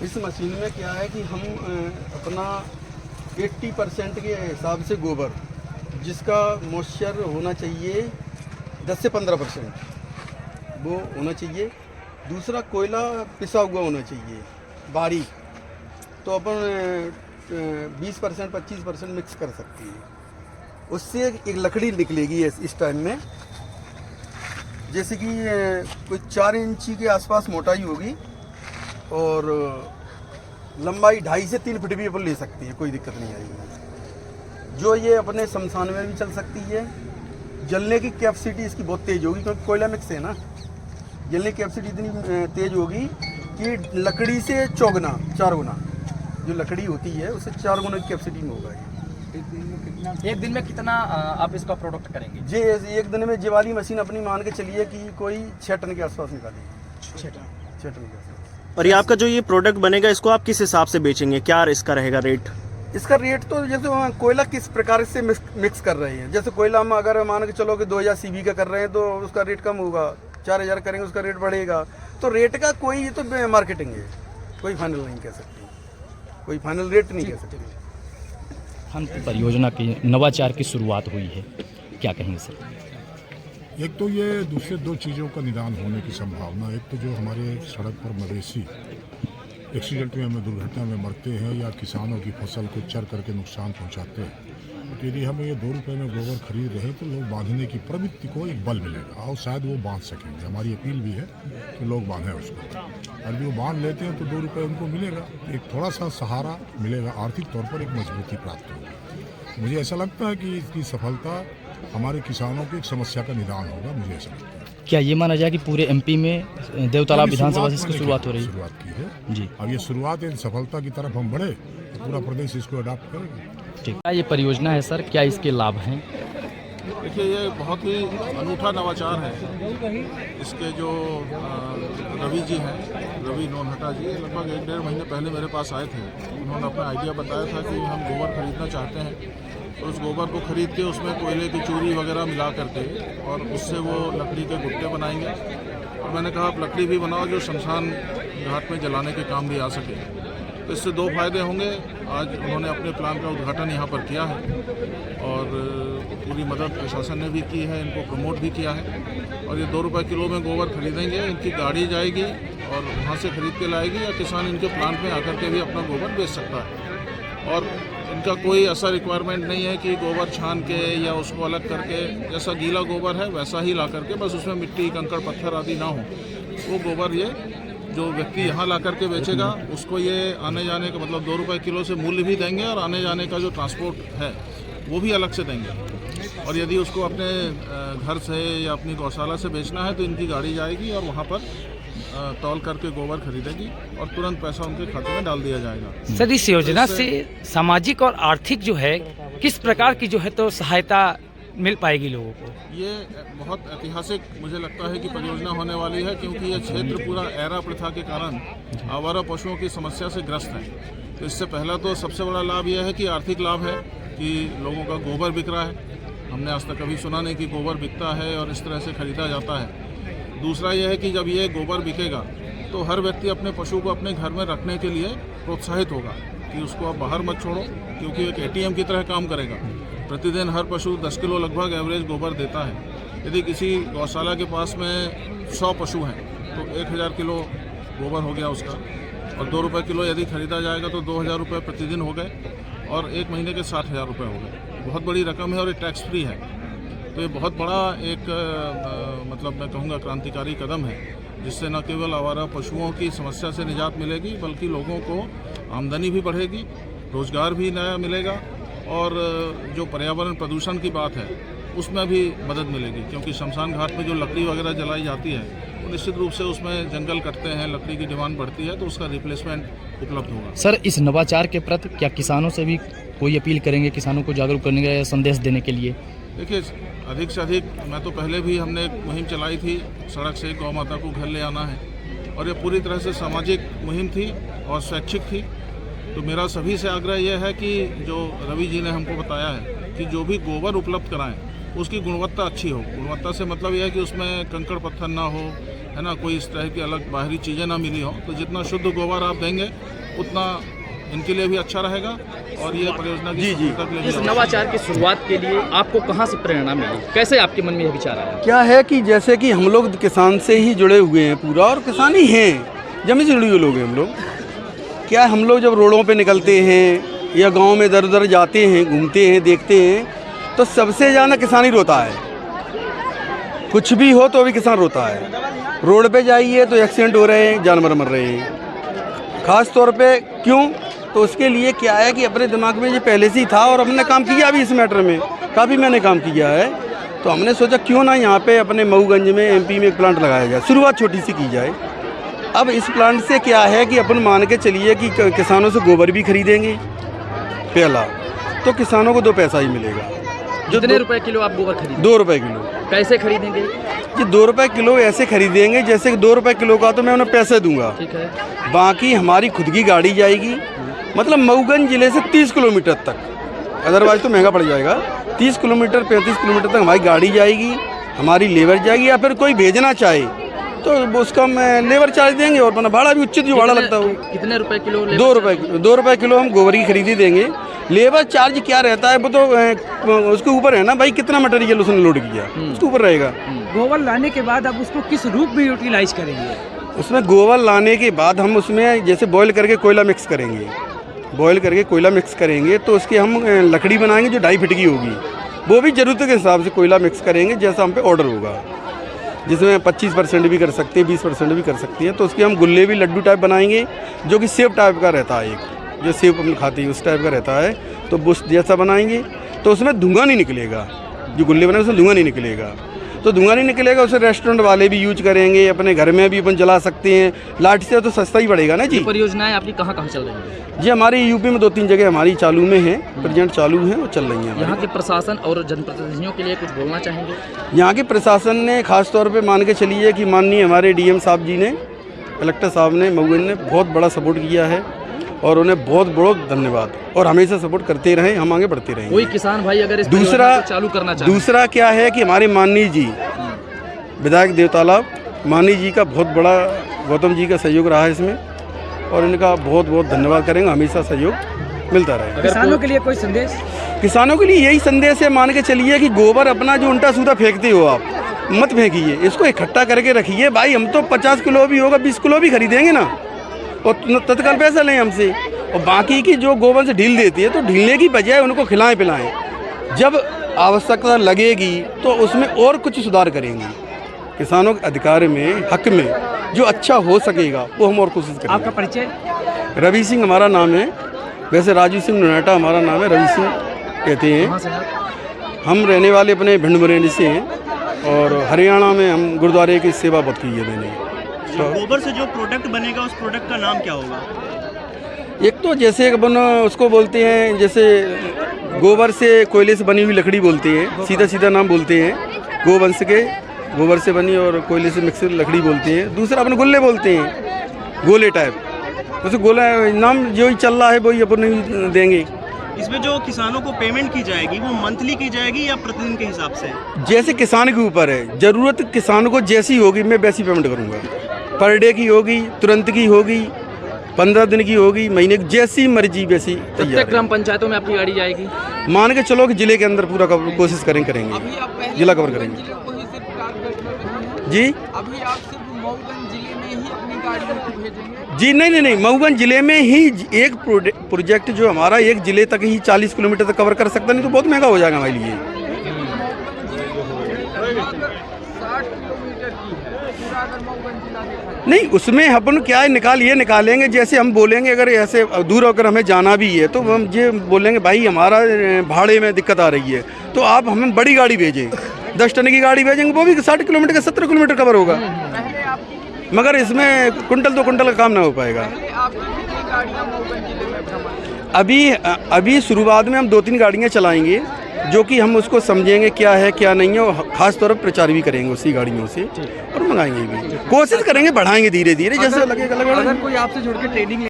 इस मशीन में क्या है कि हम अपना 80% के हिसाब से गोबर, जिसका मॉइस्चर होना चाहिए 10 से 15%, वो होना चाहिए। दूसरा कोयला पिसा हुआ होना चाहिए बारीक, तो अपन 20% 25% मिक्स कर सकते हैं। उससे एक लकड़ी निकलेगी इस टाइम में, जैसे कि कोई 4 इंची के आसपास मोटाई होगी और लंबाई 2.5 से 3 फीट भी अपन ले सकती है, कोई दिक्कत नहीं आएगी। जो ये अपने शमशान में भी चल सकती है। जलने की कैपेसिटी इसकी बहुत तेज़ होगी, क्योंकि कोयला मिक्स है ना। जलने की कैपेसिटी इतनी तेज़ होगी कि लकड़ी से 4 गुना जो लकड़ी होती है उससे 4 गुना की कैपेसिटी में होगा ये। एक दिन में कितना आप इसका प्रोडक्ट करेंगे? जी, एक दिन में ये वाली मशीन अपनी मान के चलिए कि कोई 6 टन के आसपास निकालेगी। 6 टन के आसपास। और ये आपका जो ये प्रोडक्ट बनेगा, इसको आप किस हिसाब से बेचेंगे? क्या इसका रहेगा रेट? इसका रेट तो जैसे कोयला किस प्रकार से मिक्स कर रहे हैं। जैसे कोयला हम अगर मान के चलो कि 2000 सीबी का कर रहे हैं तो उसका रेट कम होगा, 4000 करेंगे उसका रेट बढ़ेगा। तो रेट का कोई, ये तो मार्केटिंग है, कोई फाइनल नहीं कह सकते, कोई फाइनल रेट नहीं कह सकते। परियोजना की नवाचार की शुरुआत हुई है, क्या कहेंगे सर? एक तो ये दूसरे 2 चीज़ों का निदान होने की संभावना। एक तो जो हमारे सड़क पर मवेशी एक्सीडेंट में, हमें दुर्घटना में मरते हैं या किसानों की फसल को चर करके नुकसान पहुंचाते हैं, तो यदि हम ये 2 रुपये में गोबर खरीद रहे हैं तो लोग बांधने की प्रवृत्ति को एक बल मिलेगा और शायद वो बांध सकेंगे। हमारी अपील भी है कि लोग बांधें उसको, और जो बांध लेते हैं तो 2 रुपये उनको मिलेगा, एक थोड़ा सा सहारा मिलेगा, आर्थिक तौर पर एक मजबूती प्राप्त होगी। मुझे ऐसा लगता है कि इसकी सफलता हमारे किसानों की एक समस्या का निदान होगा, मुझे ऐसा लगता है। क्या ये माना जाए कि पूरे एमपी में देवतालाब विधानसभा से इसकी शुरुआत हो रही है? शुरुआत की है जी। अब ये शुरुआत है, सफलता की तरफ हम बढ़े तो पूरा प्रदेश इसको अडॉप्ट करेगा। ठीक। क्या ये परियोजना है सर, क्या इसके लाभ हैं? देखिए, ये बहुत ही अनूठा नवाचार है। इसके जो रवि जी हैं, रवि नोनहटा जी, लगभग 1-1.5 महीने पहले मेरे पास आए थे। उन्होंने अपना आइडिया बताया था कि हम गोबर खरीदना चाहते हैं, तो उस गोबर को खरीद के उसमें कोयले की चूरी वगैरह मिला करके और उससे वो लकड़ी के गुट्टे बनाएंगे। और मैंने कहा आप लकड़ी भी बनाओ जो शमशान घाट में जलाने के काम भी आ सके। तो इससे 2 फायदे होंगे। आज उन्होंने अपने प्लान का उद्घाटन यहाँ पर किया है और पूरी मदद प्रशासन ने भी की है, इनको प्रमोट भी किया है। और ये 2 रुपये किलो में गोबर खरीदेंगे, इनकी गाड़ी जाएगी और वहाँ से खरीद के लाएगी, या किसान इनके प्लांट में आकर के भी अपना गोबर बेच सकता है। और इनका कोई ऐसा रिक्वायरमेंट नहीं है कि गोबर छान के या उसको अलग करके, जैसा गीला गोबर है वैसा ही ला करके, बस उसमें मिट्टी कंकड़ पत्थर आदि ना हो। वो गोबर ये जो व्यक्ति यहाँ ला करके बेचेगा उसको ये आने जाने का मतलब 2 रुपये किलो से मूल्य भी देंगे, और आने जाने का जो ट्रांसपोर्ट है वो भी अलग से देंगे। और यदि उसको अपने घर से या अपनी गौशाला से बेचना है तो इनकी गाड़ी जाएगी और वहाँ पर तौल करके गोबर खरीदेगी और तुरंत पैसा उनके खाते में डाल दिया जाएगा। सर, इस योजना से सामाजिक और आर्थिक जो है किस प्रकार की जो है तो सहायता मिल पाएगी लोगों को? ये बहुत ऐतिहासिक मुझे लगता है कि परियोजना होने वाली है, क्योंकि ये क्षेत्र पूरा एरा प्रथा के कारण आवारा पशुओं की समस्या से ग्रस्त है। तो इससे पहला तो सबसे बड़ा लाभ यह है कि आर्थिक लाभ है कि लोगों का गोबर बिक रहा है। हमने आज तक कभी सुना नहीं कि गोबर बिकता है और इस तरह से खरीदा जाता है। दूसरा यह है कि जब ये गोबर बिकेगा तो हर व्यक्ति अपने पशु को अपने घर में रखने के लिए प्रोत्साहित होगा कि उसको आप बाहर मत छोड़ो, क्योंकि एक ATM की तरह काम करेगा। प्रतिदिन हर पशु 10 किलो लगभग एवरेज गोबर देता है। यदि किसी गौशाला के पास में 100 पशु हैं तो 1000 किलो गोबर हो गया उसका, और 2 रुपये किलो यदि खरीदा जाएगा तो 2000 रुपये प्रतिदिन हो गए, और 1 महीने के 60,000 रुपये हो गए। बहुत बड़ी रकम है और ये टैक्स फ्री है। तो ये बहुत बड़ा एक मतलब मैं कहूँगा क्रांतिकारी कदम है, जिससे न केवल आवारा पशुओं की समस्या से निजात मिलेगी बल्कि लोगों को आमदनी भी बढ़ेगी, रोजगार भी नया मिलेगा, और जो पर्यावरण प्रदूषण की बात है उसमें भी मदद मिलेगी। क्योंकि शमशान घाट में जो लकड़ी वगैरह जलाई जाती है वो निश्चित रूप से उसमें जंगल कटते हैं, लकड़ी की डिमांड बढ़ती है, तो उसका रिप्लेसमेंट उपलब्ध होगा। सर, इस नवाचार के प्रति क्या किसानों से भी कोई अपील करेंगे, किसानों को जागरूक करने का या संदेश देने के लिए? देखिए, अधिक से अधिक, मैं तो पहले भी हमने एक मुहिम चलाई थी, सड़क से गौ माता को घर ले आना है, और ये पूरी तरह से सामाजिक मुहिम थी और स्वैच्छिक थी। तो मेरा सभी से आग्रह यह है कि जो रवि जी ने हमको बताया है कि जो भी गोबर उपलब्ध कराएं उसकी गुणवत्ता अच्छी हो। गुणवत्ता से मतलब यह है कि उसमें कंकड़ पत्थर ना हो है ना, कोई इस तरह की अलग बाहरी चीज़ें ना मिली हो, तो जितना शुद्ध गोबर आप देंगे उतना इनके लिए भी अच्छा रहेगा और ये परियोजना की सफलता के लिए भी इस आवश्यक है। नवाचार की शुरुआत के लिए आपको कहाँ से प्रेरणा मिली, कैसे आपके मन में यह विचार आया? क्या है कि जैसे कि हम लोग किसान से ही जुड़े हुए हैं पूरा, और किसान ही हैं, जमीन से जुड़े हुए लोग हैं हम लोग। क्या हम लोग जब रोडों पे निकलते हैं या गांव में इधर उधर जाते हैं, घूमते हैं, देखते हैं, तो सबसे ज़्यादा किसान ही रोता है। कुछ भी हो तो भी किसान रोता है। रोड पे जाइए तो एक्सीडेंट हो रहे हैं, जानवर मर रहे हैं। ख़ास तौर पे क्यों? तो उसके लिए क्या है कि अपने दिमाग में ये पहले से ही था और हमने काम किया भी इस मैटर में, काफ़ी मैंने काम किया है। तो हमने सोचा क्यों ना यहाँ पे अपने मऊगंज में एमपी में एक प्लांट लगाया जाए, शुरुआत छोटी सी की जाए। अब इस प्लांट से क्या है कि अपन मान के चलिए कि किसानों से गोबर भी खरीदेंगे पहला, तो किसानों को 2 पैसा ही मिलेगा। जो कितने रुपए किलो आप गोबर खरीदेंगे? 2 रुपये किलो। कैसे खरीदेंगे? ये 2 रुपये किलो ऐसे खरीदेंगे जैसे कि 2 रुपये किलो का तो मैं उन्हें पैसे दूंगा, ठीक है। बाकी हमारी खुद की गाड़ी जाएगी, मतलब मऊगंज ज़िले से 30 किलोमीटर तक, अदरवाइज तो महंगा पड़ जाएगा। 30 किलोमीटर 35 किलोमीटर तक हमारी गाड़ी जाएगी, हमारी लेबर जाएगी, या फिर कोई भेजना चाहे तो उसका हम लेबर चार्ज देंगे और अपना भाड़ा भी उचित जो भाड़ा लगता है वो। कितने रुपए किलो? 2 रुपये किलो हम गोबर की खरीदी देंगे। लेबर चार्ज क्या रहता है वो तो उसके ऊपर है ना भाई, कितना मटेरियल उसने लोड किया उसके ऊपर रहेगा। गोबर लाने के बाद अब उसको किस रूप में यूटिलाइज करेंगे? उसमें गोबर लाने के बाद हम उसमें जैसे बॉयल करके कोयला मिक्स करेंगे, बॉयल करके कोयला मिक्स करेंगे तो उसकी हम लकड़ी बनाएंगे जो 2.5 फीट की होगी। वो भी ज़रूरत के हिसाब से कोयला मिक्स करेंगे जैसा हम पे ऑर्डर होगा, जिसमें 25% भी कर सकते हैं, 20% भी कर सकती हैं। तो उसके हम गुल्ले भी लड्डू टाइप बनाएंगे जो कि सेब टाइप का रहता है, एक जो सेब हम खाते हैं उस टाइप का रहता है। तो बुश जैसा बनाएंगे तो उसमें धुआं नहीं निकलेगा, जो गुल्ले बनाएंगे उसमें धुआं नहीं निकलेगा। तो धुआं नहीं निकलेगा, उसे रेस्टोरेंट वाले भी यूज करेंगे, अपने घर में भी अपन जला सकते हैं। लाठी से तो सस्ता ही पड़ेगा ना जी। परियोजनाएं आपकी कहाँ कहाँ चल रही हैं? जी हमारी यूपी में 2-3 जगह हमारी चालू में है, प्रेजेंट चालू है, वो चल रही हैं। यहाँ के प्रशासन और जनप्रतिनिधियों के लिए कुछ बोलना चाहेंगे? यहाँ के प्रशासन ने खास तौर पे मान के चलिए कि माननीय हमारे डीएम साहब जी ने, कलेक्टर साहब ने, मऊगंज ने बहुत बड़ा सपोर्ट किया है और उन्हें बहुत बहुत धन्यवाद, और हमेशा सपोर्ट करते रहें, हम आगे बढ़ते रहेंगे। कोई किसान भाई अगर इस दूसरा परियोजना को चालू करना चाहे? दूसरा क्या है कि हमारे माननीय जी विधायक देवतालाब माननीय जी का बहुत बड़ा, गौतम जी का सहयोग रहा है इसमें, और इनका बहुत बहुत धन्यवाद करेंगे। हमेशा सहयोग मिलता रहे। किसानों के लिए कोई संदेश? किसानों के लिए यही संदेश है, मान के चलिए कि गोबर अपना जो उल्टा सीधा फेंकते हो आप, मत फेंकिए, इसको इकट्ठा करके रखिए। भाई हम तो 50 किलो भी होगा 20 किलो भी खरीदेंगे ना, और तत्काल पैसा लें हमसे। और बाकी की जो गोबर से ढील देती है तो ढीलने की बजाय उनको खिलाएं पिलाएं। जब आवश्यकता लगेगी तो उसमें और कुछ सुधार करेंगे। किसानों के अधिकार में, हक में जो अच्छा हो सकेगा वो हम और कोशिश करेंगे। आपका परिचय? रवि सिंह हमारा नाम है, वैसे राजू सिंह नोनाटा हमारा नाम है, रवि सिंह कहते हैं। कहाँ से आप? हम रहने वाले अपने भिंड मुरैना से हैं, और हरियाणा में हम गुरुद्वारे की सेवा बहुत की है मैंने। गोबर से जो प्रोडक्ट बनेगा उस प्रोडक्ट का नाम क्या होगा? एक तो जैसे अपन उसको बोलते हैं, जैसे गोबर से, कोयले से बनी हुई लकड़ी बोलते हैं, सीधा सीधा नाम बोलते हैं। गोवंश के गोबर से बनी और कोयले से मिक्स लकड़ी बोलते हैं। दूसरा अपन गुल्ले बोलते हैं, गोले टाइप, उसे गोला नाम जो ही चल रहा है वही अपन देंगे। इसमें जो किसानों को पेमेंट की जाएगी वो मंथली की जाएगी या प्रतिदिन के हिसाब से? जैसे किसान के ऊपर है, ज़रूरत किसान को जैसी होगी मैं वैसी पेमेंट करूँगा। पर डे की होगी, तुरंत की होगी, 15 दिन की होगी, महीने की, जैसी मर्जी वैसी प्रत्येक तैयार ग्राम पंचायतों में आपकी गाड़ी जाएगी? मान के चलो कि जिले के अंदर पूरा कोशिश करेंगे, जिला कवर करेंगे जी। अभी आप सिर्फ मऊगंज जिले में ही अपनी गाड़ियों को भेजेंगे? जी नहीं, मऊगंज जिले में ही एक प्रोजेक्ट जो हमारा एक जिले तक ही 40 किलोमीटर तक कवर कर सकता, नहीं तो बहुत महंगा हो जाएगा हमारे लिए। 60 किलोमीटर की है पूरा, अगर मऊगंज जिला देखा जाए। नहीं, उसमें अपन क्या है निकालेंगे। जैसे हम बोलेंगे अगर ऐसे दूर होकर हमें जाना भी है तो हम ये बोलेंगे भाई हमारा भाड़े में दिक्कत आ रही है, तो आप हमें बड़ी गाड़ी भेजें, 10 टन की गाड़ी भेजेंगे, वो भी 60 किलोमीटर का 17 किलोमीटर कवर होगा। पहले आपकी मगर इसमें कुंटल 2 कुंटल का काम ना हो पाएगा। पहले आपकी कितनी गाड़ियाँ मऊगंज जिले में भ्रमण? अभी शुरुआत में हम 2-3 गाड़ियाँ चलाएंगे, जो कि हम उसको समझेंगे क्या है क्या नहीं है, और खास तौर पर प्रचार भी करेंगे उसी गाड़ियों से, और मंगाएंगे भी, कोशिश करेंगे बढ़ाएंगे धीरे धीरे, जैसे लगेगा। अगर कोई आपसे जुड़ के ट्रेनिंग